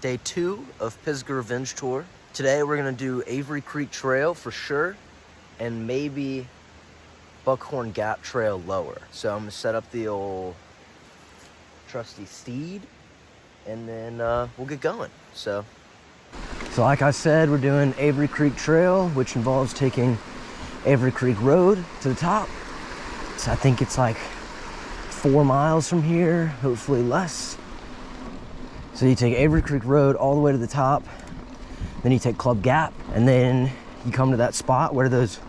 Day 2 of Pisgah Revenge Tour. Today we're gonna do Avery Creek Trail for sure, and maybe Buckhorn Gap Trail lower. So I'm gonna set up the old trusty steed, and then we'll get going. So like I said, we're doing Avery Creek Trail, which involves taking Avery Creek Road to the top. So I think it's like 4 miles from here, hopefully less. So you take Avery Creek Road all the way to the top, then you take Club Gap, and then you come to that spot where those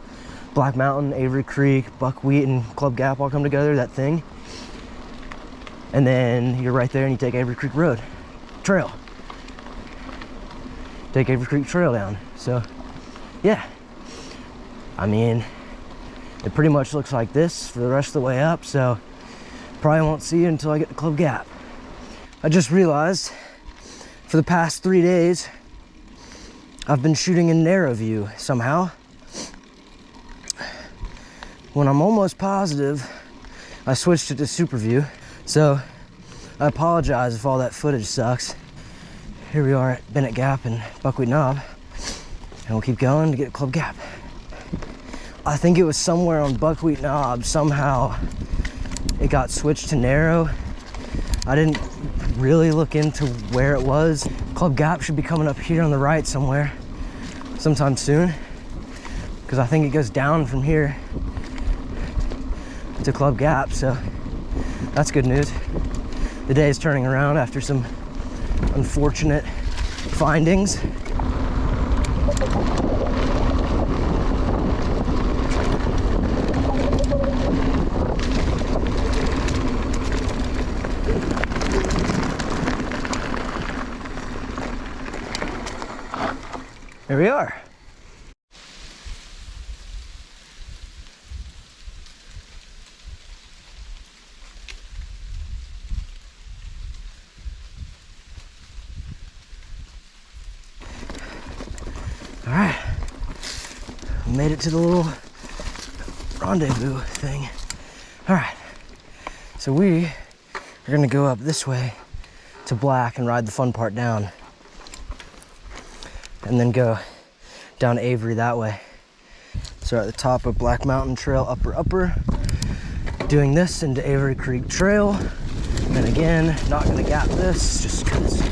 Black Mountain, Avery Creek, Buckwheat, and Club Gap all come together, that thing. And then you're right there and you take Avery Creek Road, Trail. Take Avery Creek Trail down. So yeah, I mean, it pretty much looks like this for the rest of the way up, so probably won't see you until I get to Club Gap. I just realized for the past 3 days, I've been shooting in narrow view somehow, when I'm almost positive I switched it to super view. So I apologize if all that footage sucks. Here we are at Bennett Gap and Buckwheat Knob, and we'll keep going to get to Club Gap. I think it was somewhere on Buckwheat Knob, somehow it got switched to narrow. I didn't really look into where it was. Club Gap should be coming up here on the right somewhere sometime soon, because I think it goes down from here to Club Gap, so that's good news. The day is turning around after some unfortunate findings. Here we are. All right, we made it to the little rendezvous thing. All right, so we are gonna go up this way to Black and ride the fun part down, and then go down Avery that way. So at the top of Black Mountain Trail, upper, doing this into Avery Creek Trail. And again, not gonna gap this just because.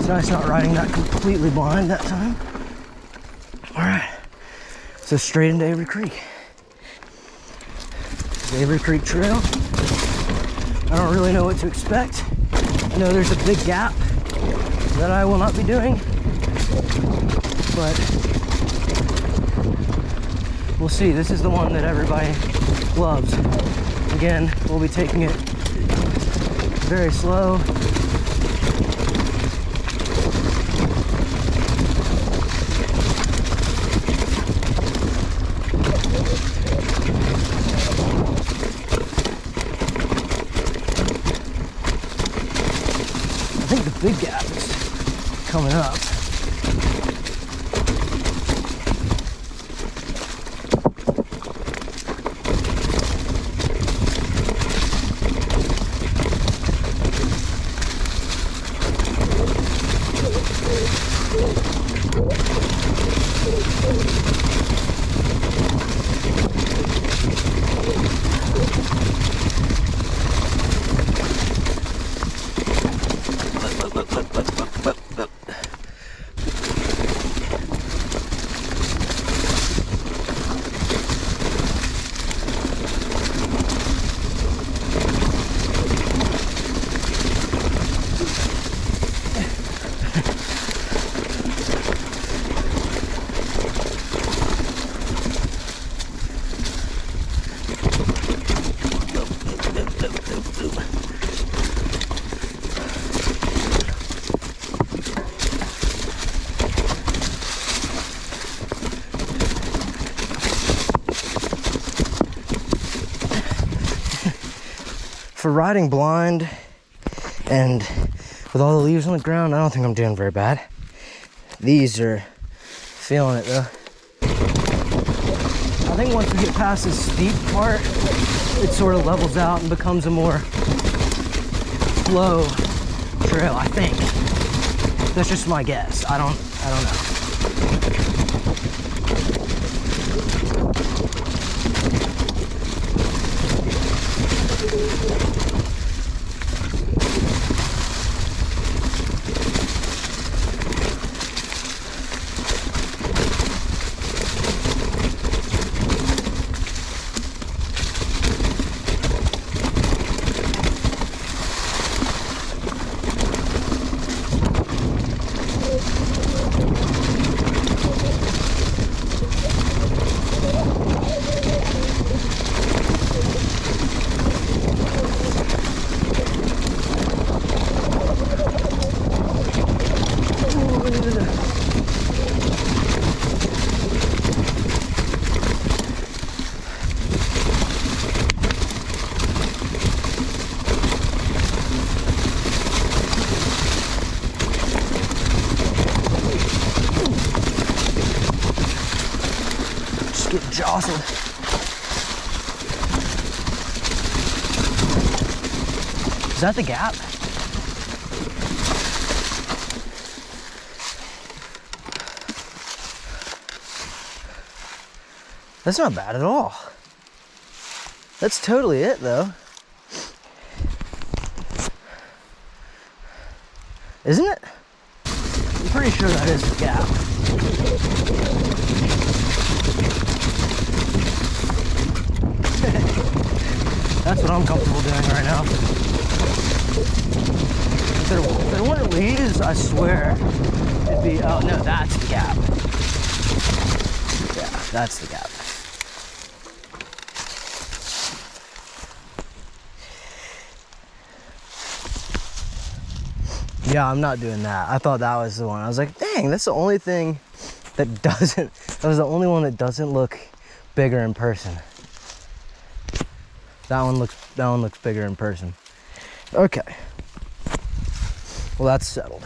Nice not riding that completely blind that time. All right, so straight into Avery Creek. The Avery Creek Trail. I don't really know what to expect. I know there's a big gap that I will not be doing, but we'll see. This is the one that everybody loves. Again, we'll be taking it very slow. I think the big gap is coming up. for riding blind and with all the leaves on the ground, I don't think I'm doing very bad. These are feeling it though. I think once we get past this steep part, it sort of levels out and becomes a more slow trail, I think. That's just my guess. I don't know. Get jostled. Is that the gap? That's not bad at all. That's totally it though. Isn't it? I'm pretty sure that is the gap. That's what I'm comfortable doing right now. If there weren't leaves, I swear it'd be, oh no, that's the gap. Yeah, that's the gap. Yeah, I'm not doing that. I thought that was the one. I was like, dang, that's the only thing that doesn't, that was the only one that doesn't look bigger in person. That one looks bigger in person. Okay. Well, that's settled.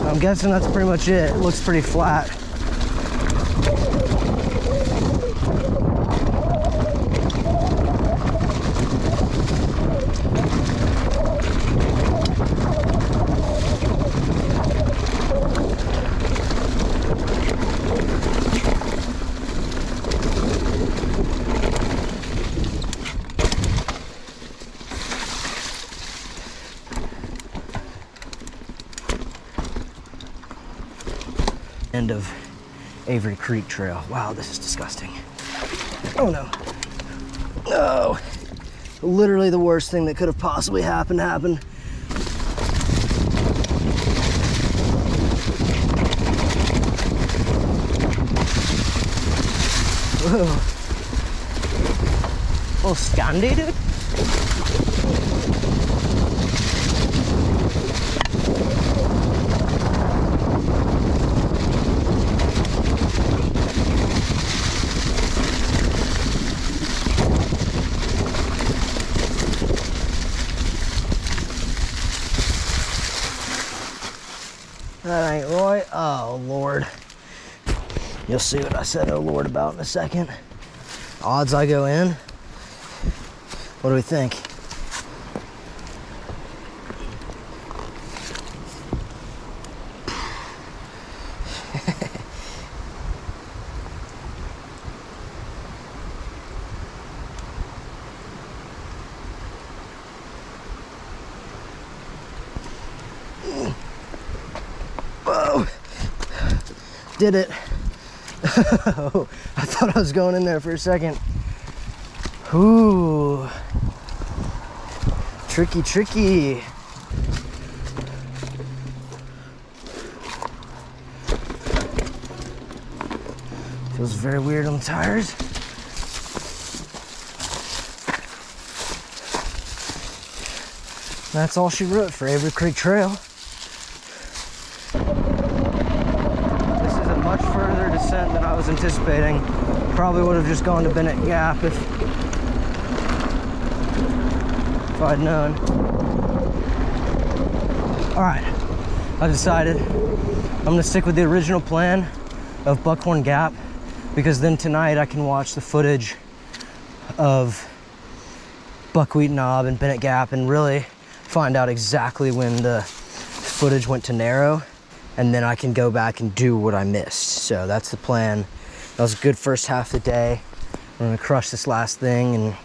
I'm guessing that's pretty much it. It looks pretty flat. End of Avery Creek Trail. Wow, this is disgusting. Oh no. No. Literally the worst thing that could have possibly happened happened. Whoa. A little scandy, dude. That ain't right. Oh, Lord. You'll see what I said, oh, Lord, about in a second. Odds I go in. What do we think? Whoa. Did it. Oh, I thought I was going in there for a second. Ooh. Tricky, tricky. Feels very weird on the tires. That's all she wrote for Avery Creek Trail. This is a much further descent than I was anticipating. Probably would have just gone to Bennett Gap if I'd known. All right, I decided I'm gonna stick with the original plan of Buckhorn Gap, because then tonight I can watch the footage of Buckwheat Knob and Bennett Gap and really find out exactly when the footage went to narrow, and then I can go back and do what I missed. So that's the plan. That was a good first half of the day. I'm gonna crush this last thing and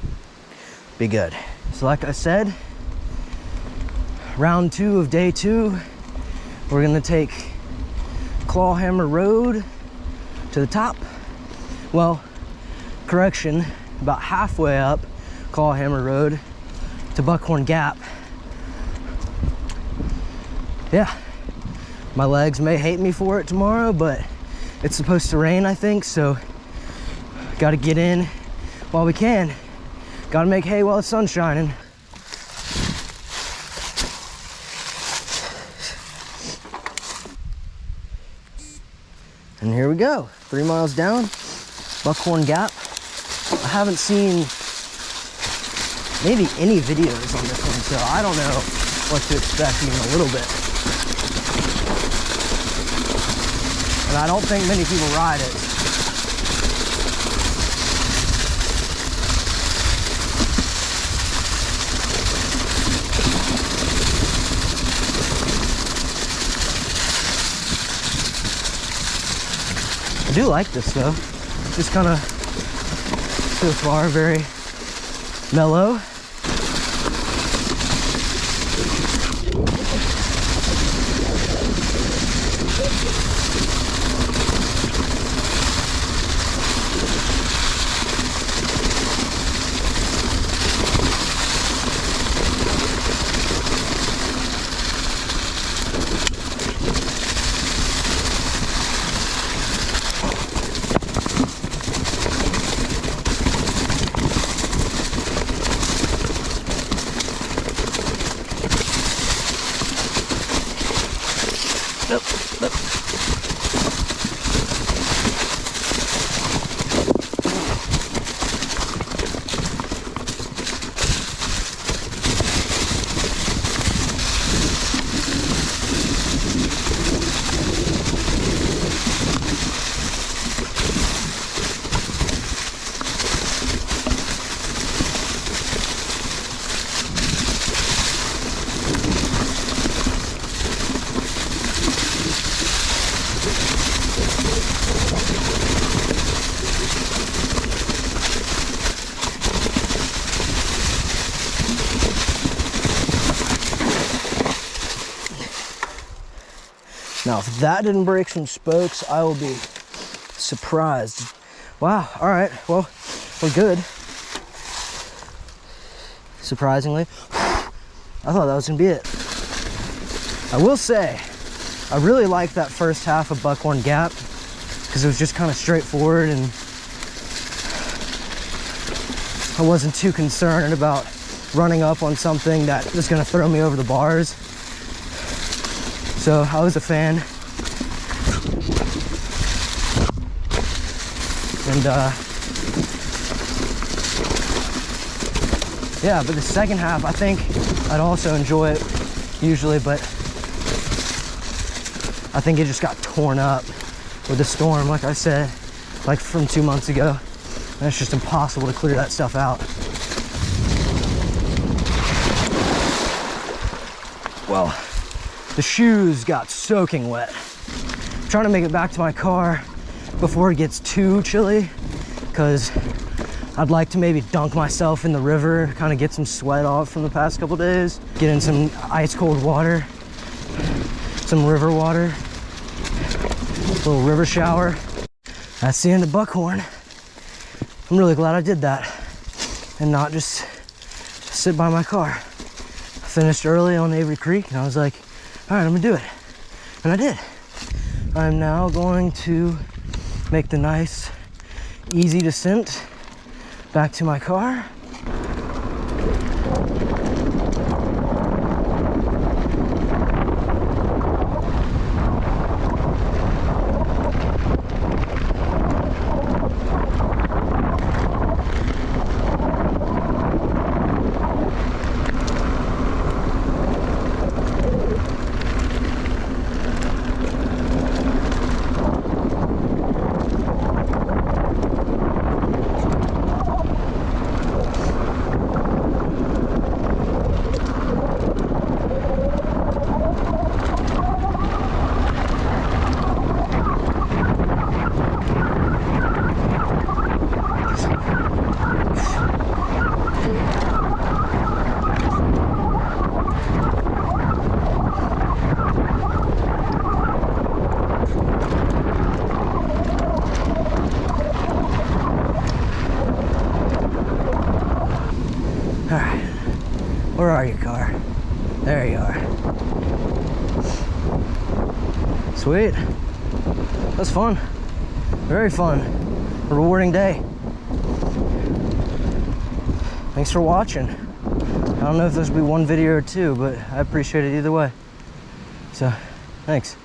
be good. So like I said, round 2 of day 2, we're gonna take Clawhammer Road to the top. Well, correction, about halfway up Clawhammer Road to Buckhorn Gap. Yeah, my legs may hate me for it tomorrow, but it's supposed to rain, I think, so gotta get in while we can. Gotta make hay while the sun's shining. And here we go, 3 miles down, Buckhorn Gap. I haven't seen maybe any videos on this one, so I don't know what to expect even a little bit. And I don't think many people ride it. I do like this though. Just kind of, so far, very mellow. Nope. Now, if that didn't break some spokes, I will be surprised. Wow, all right, well, we're good. Surprisingly, I thought that was gonna be it. I will say, I really liked that first half of Buckhorn Gap because it was just kind of straightforward and I wasn't too concerned about running up on something that was gonna throw me over the bars. So I was a fan. And yeah, but the second half, I think I'd also enjoy it usually, but I think it just got torn up with the storm, like I said, like from 2 months ago. And it's just impossible to clear that stuff out. Well, the shoes got soaking wet. I'm trying to make it back to my car before it gets too chilly, because I'd like to maybe dunk myself in the river, kind of get some sweat off from the past couple days, get in some ice cold water, some river water, a little river shower. That's the end of Buckhorn. I'm really glad I did that and not just sit by my car. I finished early on Avery Creek and I was like, all right, I'm gonna do it. And I did. I'm now going to make the nice easy descent back to my car. Alright, where are you, car? There you are. Sweet. That's fun. Very fun. A rewarding day. Thanks for watching. I don't know if this will be one video or two, but I appreciate it either way. So, thanks.